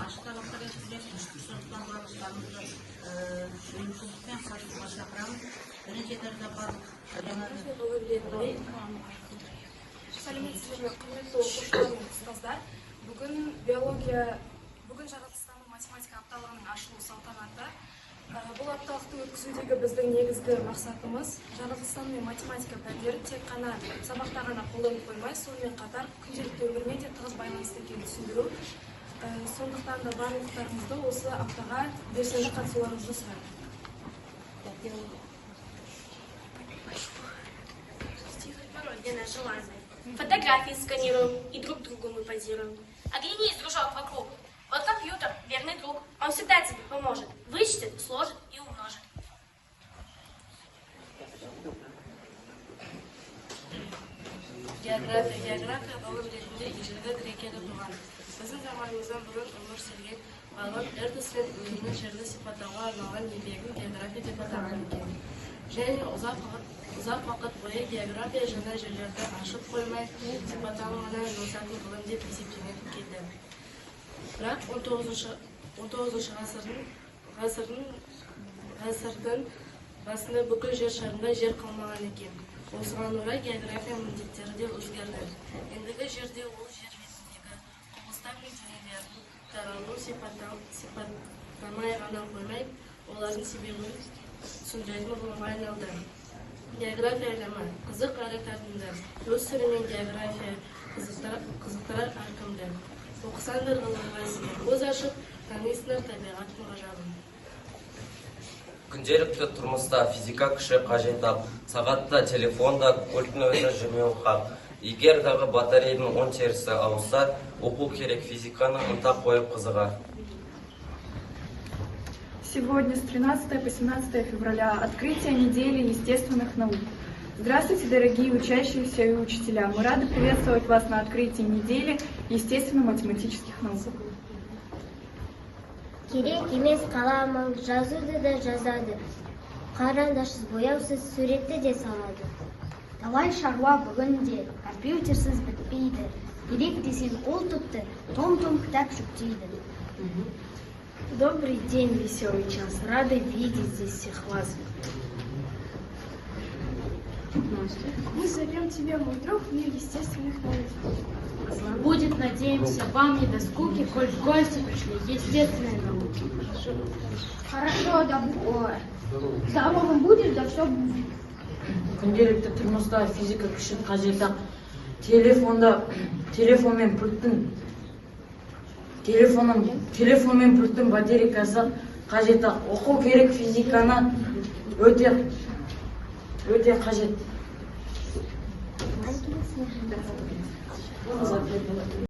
ашық сабақтар өткізіледі. Сондықтан барлықтарыңызды мүмкіндікпен қатысуға шақырамын. Бірінші этажда барлық сәлеметсіздер ме, құрметті оқушылар мен ұстаздар. Бүгін жаратылыстану математика апталығының ашылу салтанаты. Бұл апталықты өткізудегі біздің негізгі мақсатымыз жаратылыстану мен математика пәндері тек қана сабақта ғана қолданып қоймай, сонымен қатар күнделікті өмірмен де тығыз байланысты екенін түсіндіру. Сондықтан да барлықтарыңызды осы аптаға белсенді қатысуларыңызды сұраймын. Фотографии сканируем и друг другу мы позируем. Оглянись, дружок, вокруг. Вот компьютер, верный друг. Он всегда тебе поможет. Вычтет, сложит и умножит. География ғылым ретінде ежелгі грекияда туған. Біздің заманымыздан бұрын өмір сүрген ғалым Эрдостен өзінің жерді сипаттауға арналған еңбегін география деп атаған екен. Және ұзақ уақыт бойы география жаңа жерлерді ашып қоймай, сипаттауға ғана айналысатын ғылым деп есептеніп келді. Бірақ 19 ғасырдың басында бүкіл жер шарында жер қалмаған екен. Осыған орай география міндеттері де өзгерді. Ендігі жерде ол жер бетіндегі облыстар мен денелердің таралуын сипаттамай ғана қоймай, олардың себебін түсіндіретін ғылымға айналды. География ілімі қызық әрі тартымды. Өз түрімен география қызықтырар әркімді. Оқысаңдар ғылымға көз ашып, танисыңдар табиғаттың ғажабын. Күнделікті тұрмыста физика күші қажет-ақ, сағатта, телефонда, көліктің өзі жүрмеу қап. Егер дағы батарейдің 10 терісі ауысса, оқу керек физиканы ынта қойып қызыға. Сегодня с 13 по 17 февраля открытие недели естественных наук. Здравствуйте, дорогие учащиеся и учителя! Мы рады приветствовать вас на открытии недели естественно-математических наук. Керек емес қаламың жазуды да жазады. Қарандашсыз бояусыз суретті де салады. Талай шаруа бүгінде компьютерсіз бітпейді. Керек десең ол топты том-том кітап жүктейді. Добрый день, веселый час. Рады видеть здесь всех вас. Мы зовем тебя, мой друг, в мир естественных наук. Будет, надеемся, вам не до скуки, коль в гости пришли естественные науки. Хорошо, здоровым будешь, да все будет. Күнделікті тұрмыста физика күшін қажет-ақ. Телефон мен пульттің батарейкасы қажет-ақ. Оқу керек физиканы өте қажет.